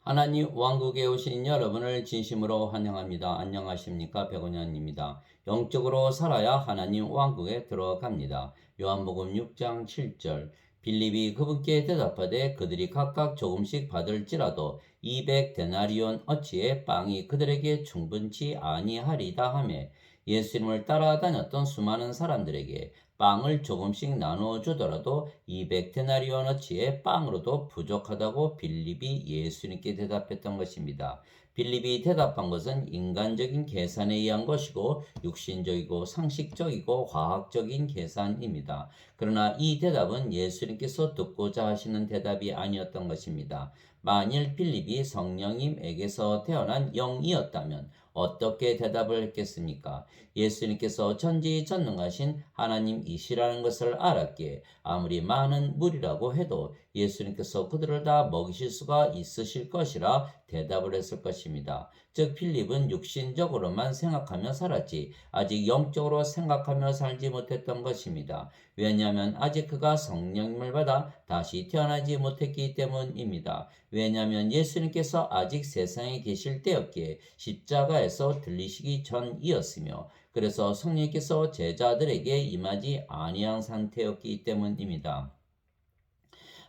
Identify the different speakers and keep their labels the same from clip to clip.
Speaker 1: 하나님 왕국에 오신 여러분을 진심으로 환영합니다. 안녕하십니까? 백원현입니다. 영적으로 살아야 하나님 왕국에 들어갑니다. 요한복음 6장 7절. 빌립이 그분께 대답하되 그들이 각각 조금씩 받을지라도 200데나리온 어치의 빵이 그들에게 충분치 아니하리다 하매, 예수님을 따라다녔던 수많은 사람들에게 빵을 조금씩 나누어 주더라도 200데나리온어치의 빵으로도 부족하다고 빌립이 예수님께 대답했던 것입니다. 빌립이 대답한 것은 인간적인 계산에 의한 것이고 육신적이고 상식적이고 과학적인 계산입니다. 그러나 이 대답은 예수님께서 듣고자 하시는 대답이 아니었던 것입니다. 만일 빌립이 성령님에게서 태어난 영이었다면 어떻게 대답을 했겠습니까? 예수님께서 전지전능하신 하나님이시라는 것을 알았기에 아무리 많은 무리라고 해도 예수님께서 그들을 다 먹이실 수가 있으실 것이라 대답을 했을 것입니다. 즉 필립은 육신적으로만 생각하며 살았지 아직 영적으로 생각하며 살지 못했던 것입니다. 왜냐하면 아직 그가 성령님을 받아 다시 태어나지 못했기 때문입니다. 왜냐하면 예수님께서 아직 세상에 계실 때였기에 십자가에서 들리시기 전이었으며, 그래서 성령께서 제자들에게 임하지 아니한 상태였기 때문입니다.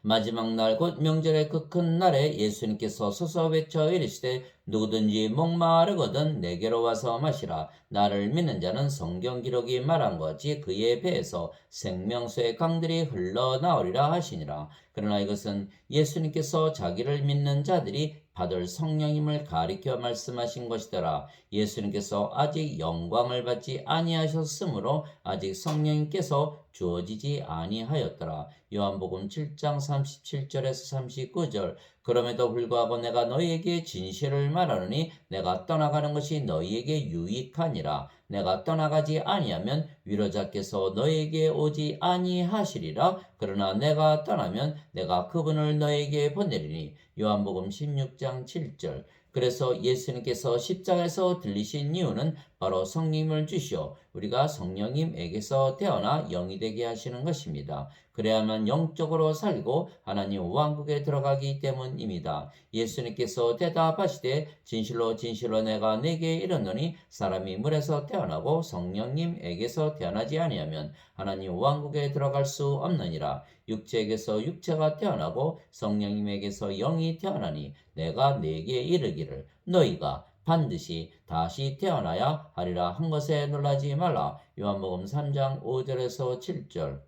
Speaker 1: 마지막 날 곧 명절의 그 큰 날에 예수님께서 서서 외쳐 이르시되 누구든지 목마르거든 내게로 와서 마시라. 나를 믿는 자는 성경 기록이 말한 것이 그의 배에서 생명수의 강들이 흘러나오리라 하시니라. 그러나 이것은 예수님께서 자기를 믿는 자들이 받을 성령임을 가리켜 말씀하신 것이더라. 예수님께서 아직 영광을 받지 아니하셨으므로 아직 성령님께서 주어지지 아니하였더라. 요한복음 7장 37절에서 39절. 그럼에도 불구하고 내가 너희에게 진실을 말하노니 내가 떠나가는 것이 너희에게 유익하니라. 내가 떠나가지 아니하면 위로자께서 너희에게 오지 아니하시리라. 그러나 내가 떠나면 내가 그분을 너희에게 보내리니. 요한복음 16장 7절. 그래서 예수님께서 십자가에서 들리신 이유는 바로 성령을 주시어 우리가 성령님에게서 태어나 영이 되게 하시는 것입니다. 그래야만 영적으로 살고 하나님 왕국에 들어가기 때문입니다. 예수님께서 대답하시되 진실로 진실로 내가 네게 이르노니 사람이 물에서 태어나고 성령님에게서 태어나지 아니하면 하나님 왕국에 들어갈 수 없느니라. 육체에게서 육체가 태어나고 성령님에게서 영이 태어나니 내가 네게 이르기를 너희가 반드시 다시 태어나야 하리라 한 것에 놀라지 말라. 요한복음 3장 5절에서 7절.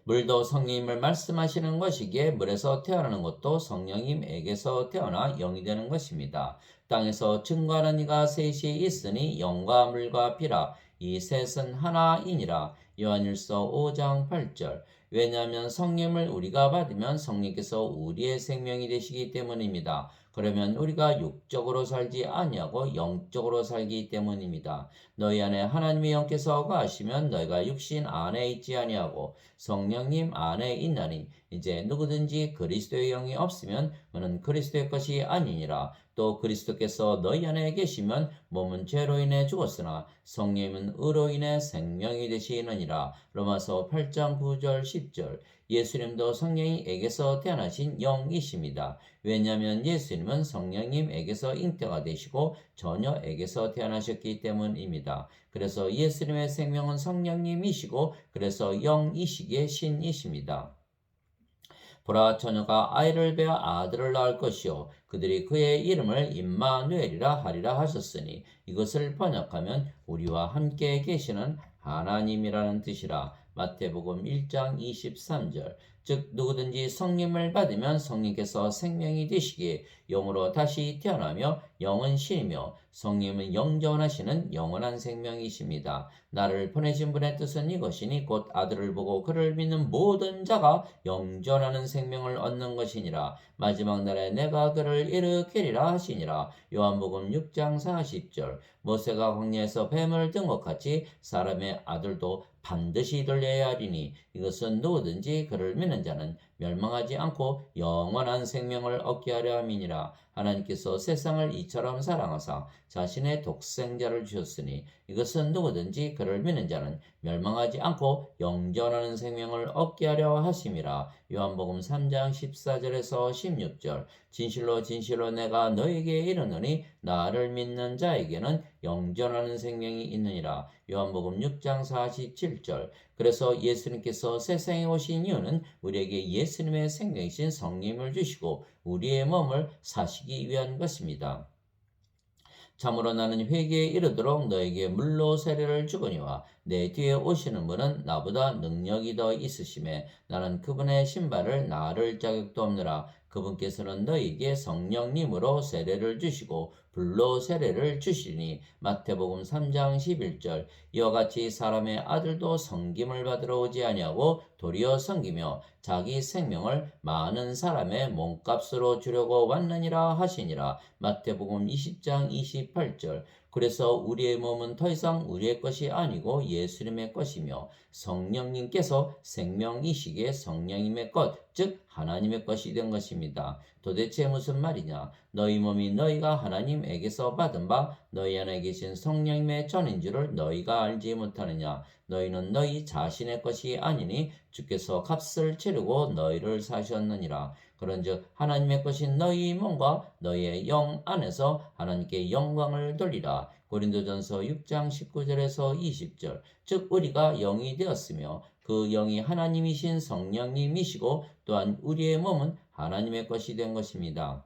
Speaker 1: 물도 성령님을 말씀하시는 것이기에 물에서 태어나는 것도 성령님에게서 태어나 영이 되는 것입니다. 땅에서 증거하는 이가 셋이 있으니 영과 물과 피라. 이 셋은 하나이니라. 요한일서 5장 8절. 왜냐하면 성령을 우리가 받으면 성령께서 우리의 생명이 되시기 때문입니다. 그러면 우리가 육적으로 살지 아니하고 영적으로 살기 때문입니다. 너희 안에 하나님의 영께서 거하시면 너희가 육신 안에 있지 아니하고 성령님 안에 있나니 이제 누구든지 그리스도의 영이 없으면 그는 그리스도의 것이 아니니라. 또 그리스도께서 너희 안에 계시면 몸은 죄로 인해 죽었으나 성령님은 의로 인해 생명이 되시느니라. 로마서 8장 9절 10절. 예수님도 성령님에게서 태어나신 영이십니다. 왜냐하면 예수님은 성령님에게서 잉태가 되시고 처녀에게서 태어나셨기 때문입니다. 그래서 예수님의 생명은 성령님이시고 그래서 영이시기에 신이십니다. 보라, 처녀가 아이를 베어 아들을 낳을 것이요 그들이 그의 이름을 임마누엘이라 하리라 하셨으니 이것을 번역하면 우리와 함께 계시는 하나님이라는 뜻이라. 마태복음 1장 23절. 즉 누구든지 성령을 받으면 성령께서 생명이 되시기에 영으로 다시 태어나며 영은 신이며 성령은 영존하시는 영원한 생명이십니다. 나를 보내신 분의 뜻은 이것이니 곧 아들을 보고 그를 믿는 모든 자가 영존하는 생명을 얻는 것이니라. 마지막 날에 내가 그를 일으키리라 하시니라. 요한복음 6장 40절. 모세가 광야에서 뱀을 든 것 같이 사람의 아들도 반드시 돌려야 하리니 이것은 누구든지 그를 믿는 자는 멸망하지 않고 영원한 생명을 얻게 하려 함이니라. 하나님께서 세상을 이처럼 사랑하사 자신의 독생자를 주셨으니 이것은 누구든지 그를 믿는 자는 멸망하지 않고 영존하는 생명을 얻게 하려 하심이라. 요한복음 3장 14절에서 16절. 진실로 진실로 내가 너에게 이르노니 나를 믿는 자에게는 영존하는 생명이 있느니라. 요한복음 6장 47절. 그래서 예수님께서 세상에 오신 이유는 우리에게 예수님의 생명이신 성령을 주시고 우리의 몸을 사시기 위한 것입니다. 참으로 나는 회개에 이르도록 너에게 물로 세례를 주거니와 내 뒤에 오시는 분은 나보다 능력이 더 있으심에 나는 그분의 신발을 나를 자격도 없느라. 그분께서는 너에게 성령님으로 세례를 주시고 불로 세례를 주시니. 마태복음 3장 11절. 이와 같이 사람의 아들도 섬김을 받으러 오지 아니하고 도리어 섬기며 자기 생명을 많은 사람의 몸값으로 주려고 왔느니라 하시니라. 마태복음 20장 28절. 그래서 우리의 몸은 더 이상 우리의 것이 아니고 예수님의 것이며 성령님께서 생명이시기에 성령님의 것, 즉 하나님의 것이 된 것입니다. 도대체 무슨 말이냐? 너희 몸이 너희가 하나님에게서 받은 바 너희 안에 계신 성령님의 전인 줄을 너희가 알지 못하느냐? 너희는 너희 자신의 것이 아니니 주께서 값을 치르고 너희를 사셨느니라. 그런즉 하나님의 것인 너희 몸과 너희의 영 안에서 하나님께 영광을 돌리라. 고린도전서 6장 19절에서 20절. 즉 우리가 영이 되었으며 그 영이 하나님이신 성령님이시고 또한 우리의 몸은 하나님의 것이 된 것입니다.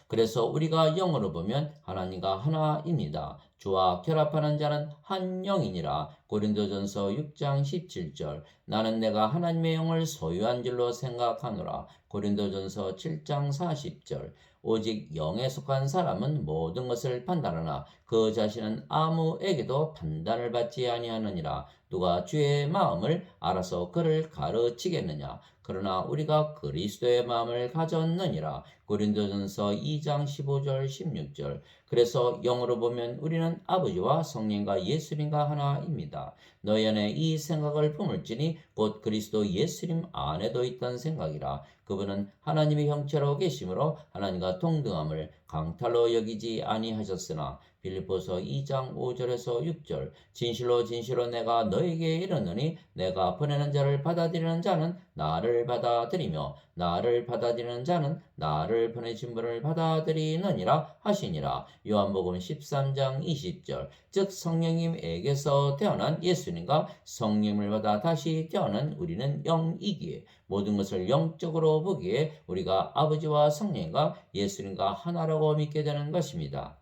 Speaker 1: 그래서 우리가 영으로 보면 하나님과 하나입니다. 주와 결합하는 자는 한 영이니라. 고린도전서 6장 17절. 나는 내가 하나님의 영을 소유한 줄로 생각하노라. 고린도전서 7장 40절. 오직 영에 속한 사람은 모든 것을 판단하나 그 자신은 아무에게도 판단을 받지 아니하느니라. 누가 주의 마음을 알아서 그를 가르치겠느냐? 그러나 우리가 그리스도의 마음을 가졌느니라. 고린도전서 2장 15절 16절. 그래서 영으로 보면 우리는 아버지와 성령과 예수님과 하나입니다. 너희 안에 이 생각을 품을지니 곧 그리스도 예수님 안에도 있던 생각이라. 그분은 하나님의 형체로 계심으로 하나님과 동등함을 강탈로 여기지 아니하셨으나. 빌립보서 2장 5절에서 6절. 진실로 진실로 내가 너에게 이르노니 내가 보내는 자를 받아들이는 자는 나를 받아들이며 나를 받아들이는 자는 나를 보내신 분을 받아들이느니라 하시니라. 요한복음 13장 20절. 즉 성령님에게서 태어난 예수님과 성령을 받아 다시 태어난 우리는 영이기에 모든 것을 영적으로 보기에 우리가 아버지와 성령과 예수님과 하나라고 믿게 되는 것입니다.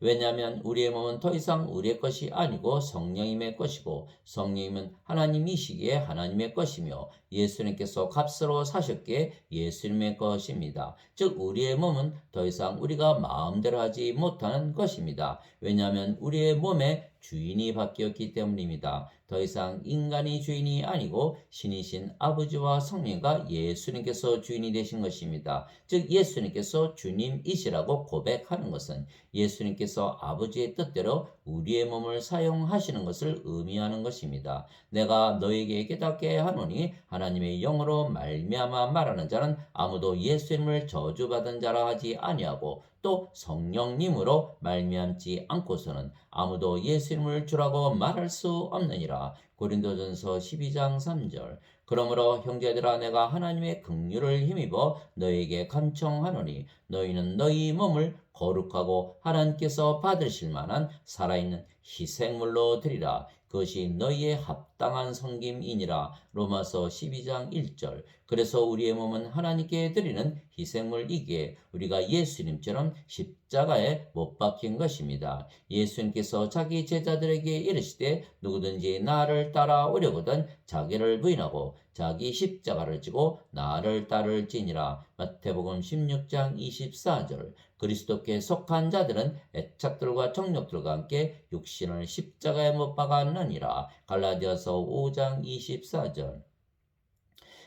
Speaker 1: 왜냐하면 우리의 몸은 더 이상 우리의 것이 아니고 성령님의 것이고 성령님은 하나님이시기에 하나님의 것이며 예수님께서 값으로 사셨기에 예수님의 것입니다. 즉 우리의 몸은 더 이상 우리가 마음대로 하지 못하는 것입니다. 왜냐하면 우리의 몸의 주인이 바뀌었기 때문입니다. 더 이상 인간이 주인이 아니고 신이신 아버지와 성령과 예수님께서 주인이 되신 것입니다. 즉 예수님께서 주님이시라고 고백하는 것은 예수님께서 아버지의 뜻대로 우리의 몸을 사용하시는 것을 의미하는 것입니다. 내가 너에게 깨닫게 하노니 하나님의 영으로 말미암아 말하는 자는 아무도 예수님을 저주받은 자라 하지 아니하고 또 성령님으로 말미암지 않고서는 아무도 예수님을 주라고 말할 수 없느니라. 고린도전서 12장 3절. 그러므로 형제들아 내가 하나님의 긍휼을 힘입어 너에게 간청하노니 너희는 너희 몸을 거룩하고 하나님께서 받으실 만한 살아있는 희생물로 드리라. 그것이 너희의 합당한 섬김이니라. 로마서 12장 1절. 그래서 우리의 몸은 하나님께 드리는 희생물이기에 우리가 예수님처럼 십자가에 못 박힌 것입니다. 예수님께서 자기 제자들에게 이르시되 누구든지 나를 따라오려거든 자기를 부인하고 자기 십자가를 지고 나를 따를지니라. 마태복음 16장 24절. 그리스도께 속한 자들은 애착들과 정욕들과 함께 육신을 십자가에 못 박았느니라. 갈라디아서 5장 24절.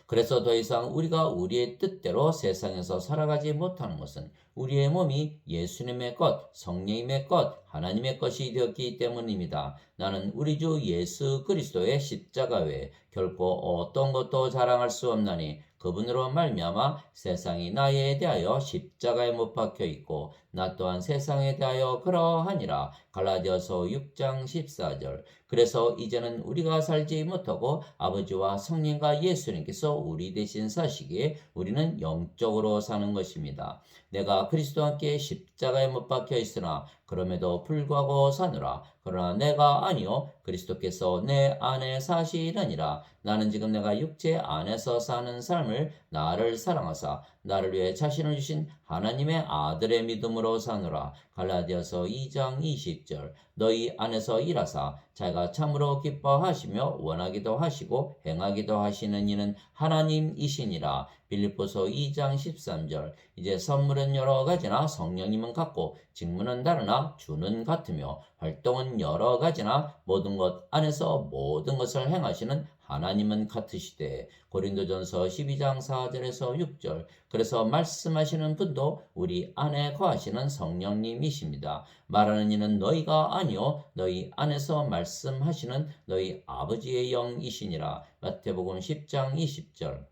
Speaker 1: 그래서 더 이상 우리가 우리의 뜻대로 세상에서 살아가지 못하는 것은 우리의 몸이 예수님의 것, 성령님의 것, 하나님의 것이 되었기 때문입니다. 나는 우리 주 예수 그리스도의 십자가 외에 결코 어떤 것도 자랑할 수 없나니 그분으로 말미암아 세상이 나에 대하여 십자가에 못 박혀 있고 나 또한 세상에 대하여 그러하니라. 갈라디아서 6장 14절. 그래서 이제는 우리가 살지 못하고 아버지와 성령과 예수님께서 우리 대신 사시기에 우리는 영적으로 사는 것입니다. 내가 그리스도와 함께 십자가에 못 박혀 있으나 그럼에도 불구하고 사느라. 그러나 내가 아니요 그리스도께서 내 안에 사시느니라. 나는 지금 내가 육체 안에서 사는 삶을 나를 사랑하사 나를 위해 자신을 주신 하나님의 아들의 믿음으로 사느라. 갈라디아서 2장 20절. 너희 안에서 일하사 자기가 참으로 기뻐하시며 원하기도 하시고 행하기도 하시는 이는 하나님이시니라. 빌립보서 2장 13절. 이제 선물은 여러 가지나 성령님은 같고 직무는 다르나 주는 같으며 활동은 여러 가지나 모든 것 안에서 모든 것을 행하시는 하나님은 같으시되. 고린도전서 12장 4절에서 6절. 그래서 말씀하시는 분도 우리 안에 거하시는 성령님이십니다. 말하는 이는 너희가 아니요 너희 안에서 말씀하시는 너희 아버지의 영이시니라. 마태복음 10장 20절.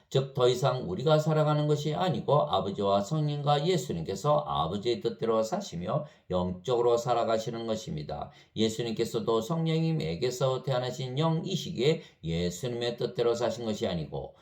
Speaker 1: 즉 더 이상 우리가 살아가는 것이 아니고 아버지와 성령과 예수님께서 아버지의 뜻대로 사시며 영적으로 살아가시는 것입니다. 예수님께서도 성령님에게서 태어나신 영이시기에 예수님의 뜻대로 사신 것이 아니고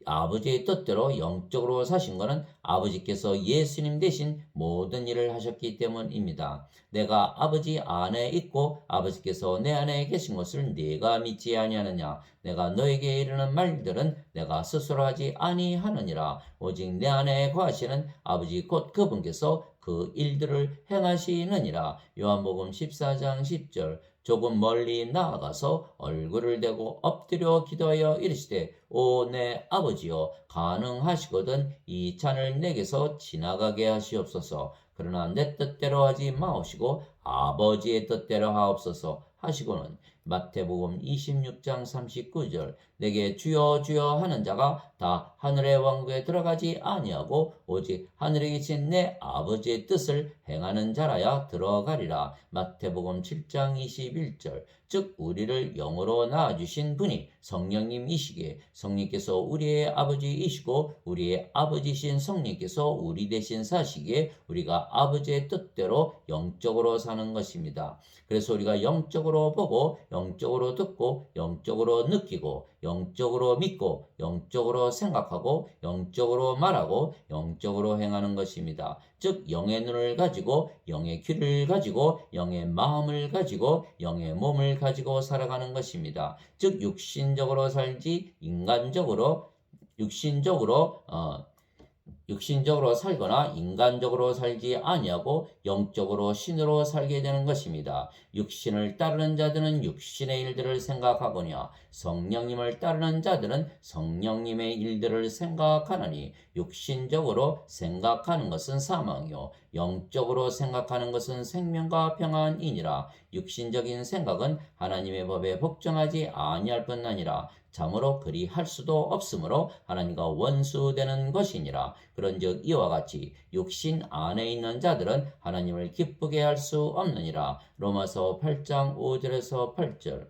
Speaker 1: 아버지의 뜻대로 영적으로 사신 것은 아버지께서 예수님 대신 모든 일을 하셨기 때문입니다. 내가 아버지 안에 있고 아버지께서 내 안에 계신 것을 네가 믿지 아니하느냐. 내가 너에게 이르는 말들은 내가 스스로 하지 아니하느니라. 오직 내 안에 거하시는 아버지 곧 그분께서 그 일들을 행하시느니라. 요한복음 14장 10절. 조금 멀리 나아가서 얼굴을 대고 엎드려 기도하여 이르시되 오 내 아버지여 가능하시거든 이 잔을 내게서 지나가게 하시옵소서. 그러나 내 뜻대로 하지 마옵시고 아버지의 뜻대로 하옵소서 하시고는 마태복음 26장 39절. 내게 주여 주여 하는 자가 다 하늘의 왕국에 들어가지 아니하고 오직 하늘에 계신 내 아버지의 뜻을 행하는 자라야 들어가리라. 마태복음 7장 21절. 즉 우리를 영으로 낳아주신 분이 성령님이시기에 성령께서 우리의 아버지이시고 우리의 아버지신 성령께서 우리 대신 사시기에 우리가 아버지의 뜻대로 영적으로 사는 것입니다. 그래서 우리가 영적으로 보고 영적으로 듣고 영적으로 느끼고 영적으로 믿고 영적으로 생각하고 영적으로 말하고 영적으로 행하는 것입니다. 즉 영의 눈을 가지고 영의 귀를 가지고 영의 마음을 가지고 영의 몸을 가지고 살아가는 것입니다. 즉 육신적으로 살지 육신적으로 살거나 인간적으로 살지 아니하고 영적으로 신으로 살게 되는 것입니다. 육신을 따르는 자들은 육신의 일들을 생각하거니와 성령님을 따르는 자들은 성령님의 일들을 생각하나니 육신적으로 생각하는 것은 사망이요 영적으로 생각하는 것은 생명과 평안이니라. 육신적인 생각은 하나님의 법에 복종하지 아니할 뿐 아니라 참으로 그리할 수도 없으므로 하나님과 원수되는 것이니라. 그런즉 이와 같이 육신 안에 있는 자들은 하나님을 기쁘게 할 수 없느니라. 로마서 8장 5절에서 8절.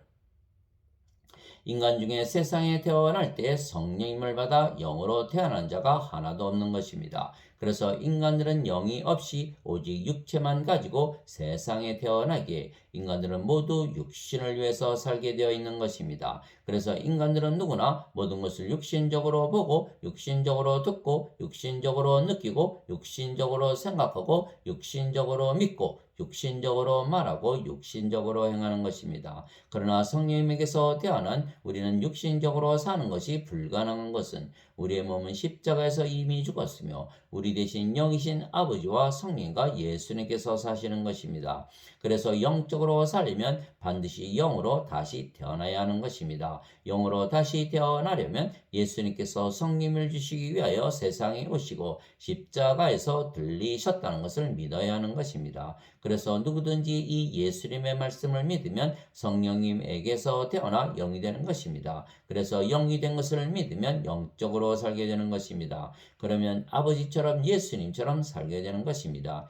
Speaker 1: 인간 중에 세상에 태어날 때 성령님을 받아 영으로 태어난 자가 하나도 없는 것입니다. 그래서 인간들은 영이 없이 오직 육체만 가지고 세상에 태어나기에 인간들은 모두 육신을 위해서 살게 되어 있는 것입니다. 그래서 인간들은 누구나 모든 것을 육신적으로 보고 육신적으로 듣고 육신적으로 느끼고 육신적으로 생각하고 육신적으로 믿고 육신적으로 말하고 육신적으로 행하는 것입니다. 그러나 성령님에게서 태어난 우리는 육신적으로 사는 것이 불가능한 것은 우리의 몸은 십자가에서 이미 죽었으며 우리 대신 영이신 아버지와 성령과 예수님께서 사시는 것입니다. 그래서 영적으로 살려면 반드시 영으로 다시 태어나야 하는 것입니다. 영으로 다시 태어나려면 예수님께서 성령을 주시기 위하여 세상에 오시고 십자가에서 들리셨다는 것을 믿어야 하는 것입니다. 그래서 누구든지 이 예수님의 말씀을 믿으면 성령님에게서 태어나 영이 되는 것입니다. 그래서 영이 된 것을 믿으면 영적으로 살게 되는 것입니다. 그러면 아버지처럼 예수님처럼 살게 되는 것입니다.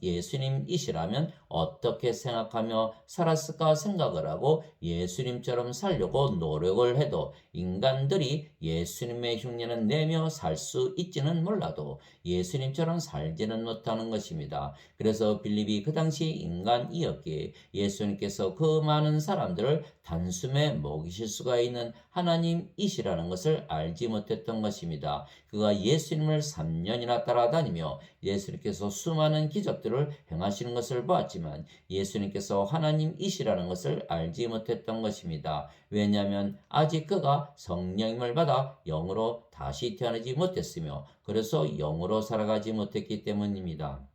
Speaker 1: 예수님이시라면 어떻게 생각하며 살았을까 생각을 하고 예수님처럼 살려고 노력을 해도 인간들이 예수님의 흉내는 내며 살 수 있지는 몰라도 예수님처럼 살지는 못하는 것입니다. 그래서 빌립이 그 당시 인간이었기에 예수님께서 그 많은 사람들을 단숨에 먹이실 수가 있는 하나님이시라는 것을 알지 못했던 것입니다. 그가 예수님을 3년이나 따라다니며 예수님께서 수많은 기적들을 행하시는 것을 보았지만 예수님께서 하나님이시라는 것을 알지 못했던 것입니다. 왜냐하면 아직 그가 성령님을 받아 영으로 다시 태어나지 못했으며 그래서 영으로 살아가지 못했기 때문입니다.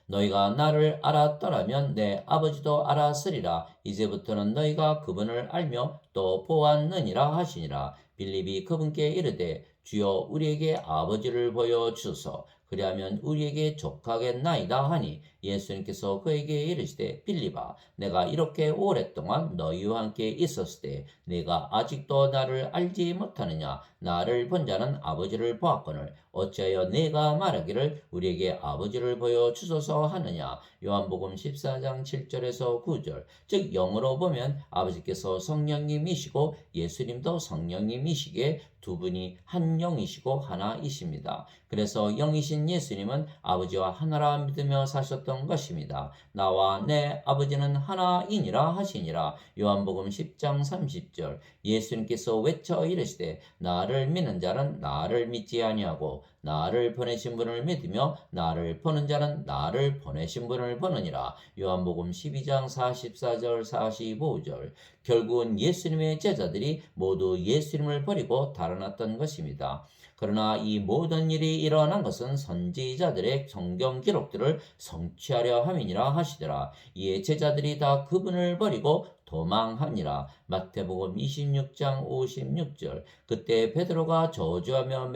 Speaker 1: 너희가 나를 알았더라면 내 아버지도 알았으리라. 이제부터는 너희가 그분을 알며 또 보았느니라 하시니라. 빌립이 그분께 이르되 주여 우리에게 아버지를 보여주소서. 그리하면 우리에게 족하겠나이다 하니 예수님께서 그에게 이르시되 빌립아 내가 이렇게 오랫동안 너희와 함께 있었을 때 내가 아직도 나를 알지 못하느냐. 나를 본 자는 아버지를 보았거늘 어찌하여 내가 말하기를 우리에게 아버지를 보여주소서 하느냐. 요한복음 14장 7절에서 9절. 즉 영으로 보면 아버지께서 성령님이시고 예수님도 성령님이시기에 두 분이 한 영이시고 하나이십니다. 그래서 영이신 예수님은 아버지와 하나라 믿으며 사셨던 것입니다. 나와 내 아버지는 하나이니라 하시니라. 요한복음 10장 30절. 예수님께서 외쳐 이르시되 나를 믿는 자는 나를 믿지 아니하고 나를 보내신 분을 믿으며 나를 보는 자는 나를 보내신 분을 보느니라. 요한복음 12장 44절 45절. 결국은 예수님의 제자들이 모두 예수님을 버리고 달아났던 것입니다. 그러나 이 모든 일이 일어난 것은 선지자들의 성경 기록들을 성취하려 함이니라 하시더라. 이에 제자들이 다 그분을 버리고 도망하니라. 마태복음 26장 56절. 그때 베드로가 저주하며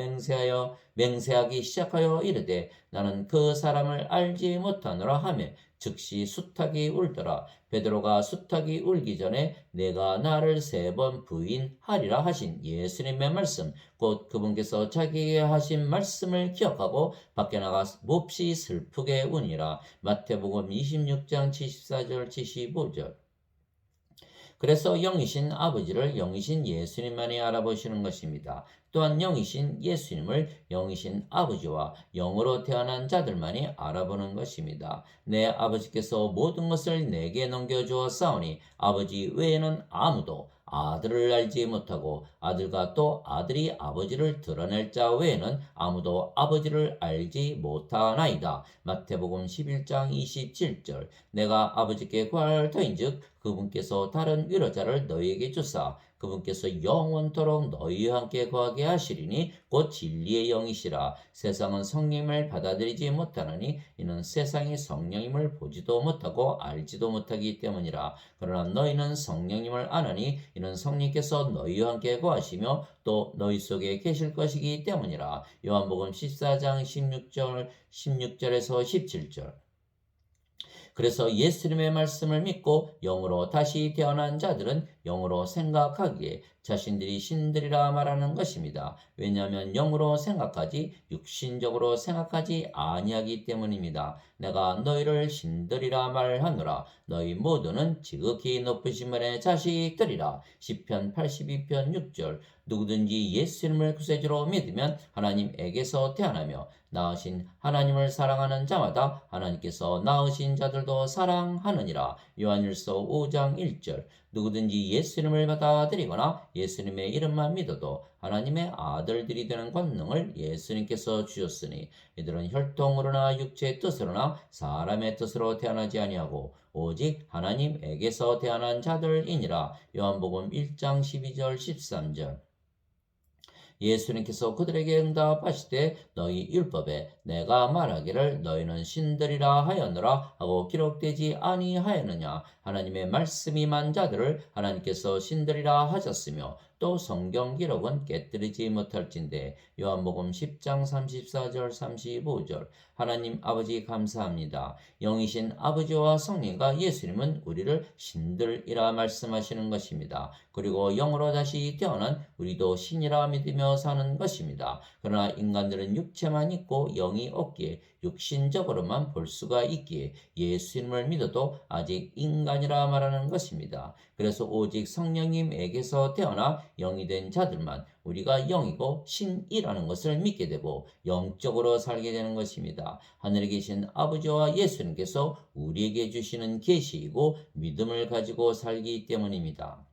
Speaker 1: 맹세하기 시작하여 이르되 나는 그 사람을 알지 못하노라 하매 즉시 수탉이 울더라. 베드로가 수탉이 울기 전에 내가 나를 3번 부인하리라 하신 예수님의 말씀, 곧 그분께서 자기에게 하신 말씀을 기억하고 밖에 나가 몹시 슬프게 우니라. 마태복음 26장 74절 75절. 그래서 영이신 아버지를 영이신 예수님만이 알아보시는 것입니다. 또한 영이신 예수님을 영이신 아버지와 영으로 태어난 자들만이 알아보는 것입니다. 내 아버지께서 모든 것을 내게 넘겨주었사오니 아버지 외에는 아무도 아들을 알지 못하고 아들과 또 아들이 아버지를 드러낼 자 외에는 아무도 아버지를 알지 못하나이다. 마태복음 11장 27절. 내가 아버지께 구할 터인즉 그분께서 다른 위로자를 너희에게 주사 그분께서 영원토록 너희와 함께 거하게 하시리니 곧 진리의 영이시라. 세상은 성령님을 받아들이지 못하느니 이는 세상이 성령님을 보지도 못하고 알지도 못하기 때문이라. 그러나 너희는 성령님을 아느니 이는 성령께서 너희와 함께 거하시며 또 너희 속에 계실 것이기 때문이라. 요한복음 14장 16절에서 17절. 그래서 예수님의 말씀을 믿고 영으로 다시 태어난 자들은 영으로 생각하기에 자신들이 신들이라 말하는 것입니다. 왜냐하면 영으로 생각하지 육신적으로 생각하지 아니하기 때문입니다. 내가 너희를 신들이라 말하노라. 너희 모두는 지극히 높으신 분의 자식들이라. 시편 82편 6절. 누구든지 예수님을 구세주로 믿으면 하나님에게서 태어나며 낳으신 하나님을 사랑하는 자마다 하나님께서 낳으신 자들도 사랑하느니라. 요한일서 5장 1절. 누구든지 예수님을 받아들이거나 예수님의 이름만 믿어도 하나님의 아들들이 되는 권능을 예수님께서 주셨으니 이들은 혈통으로나 육체의 뜻으로나 사람의 뜻으로 태어나지 아니하고 오직 하나님에게서 태어난 자들이니라. 요한복음 1장 12절 13절. 예수님께서 그들에게 응답하시되 너희 율법에 내가 말하기를 너희는 신들이라 하였노라 하고 기록되지 아니하였느냐. 하나님의 말씀이 만 자들을 하나님께서 신들이라 하셨으며 또 성경 기록은 깨뜨리지 못할진대. 요한복음 10장 34절 35절. 하나님 아버지 감사합니다. 영이신 아버지와 성령과 예수님은 우리를 신들이라 말씀하시는 것입니다. 그리고 영으로 다시 태어난 우리도 신이라 믿으며 사는 것입니다. 그러나 인간들은 육체만 있고 영이 없기에 육신적으로만 볼 수가 있기에 예수님을 믿어도 아직 인간이라 말하는 것입니다. 그래서 오직 성령님에게서 태어나 영이 된 자들만 우리가 영이고 신이라는 것을 믿게 되고 영적으로 살게 되는 것입니다. 하늘에 계신 아버지와 예수님께서 우리에게 주시는 계시이고 믿음을 가지고 살기 때문입니다.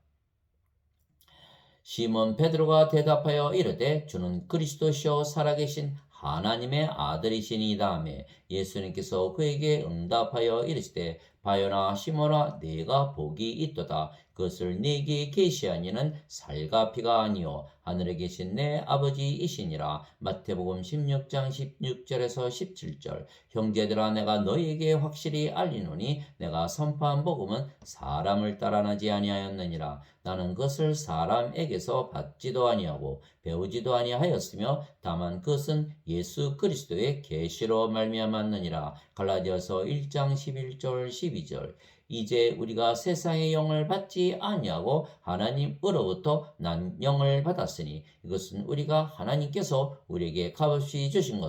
Speaker 1: 시몬 베드로가 대답하여 이르되 주는 그리스도시요 살아계신 하나님의 아들이시니이다 하며 예수님께서 그에게 응답하여 이르시되 바요나 시몬아 네가 복이 있도다. 그것을 네게 계시하니는 살과 피가 아니요 하늘에 계신 내 아버지이시니라. 마태복음 16장 16절에서 17절. 형제들아 내가 너희에게 확실히 알리노니 내가 선포한 복음은 사람을 따라나지 아니하였느니라. 나는 그것을 사람에게서 받지도 아니하고 배우지도 아니하였으며 다만 그것은 예수 그리스도의 계시로 말미암았느니라. 갈라디아서 1장 11절 12절. 이제 우리가 세상의 영을 받지 아니하고 하나님으로부터 난 영을 받았으니 이것은 우리가 하나님께서 우리에게 값없이 주신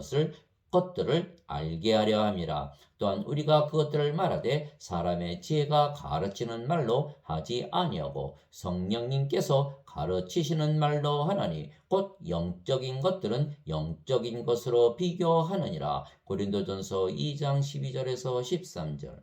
Speaker 1: 것들을 알게 하려 함이라. 또한 우리가 그것들을 말하되 사람의 지혜가 가르치는 말로 하지 아니하고 성령님께서 가르치시는 말로 하나니 곧 영적인 것들은 영적인 것으로 비교하느니라. 고린도전서 2장 12절에서 13절.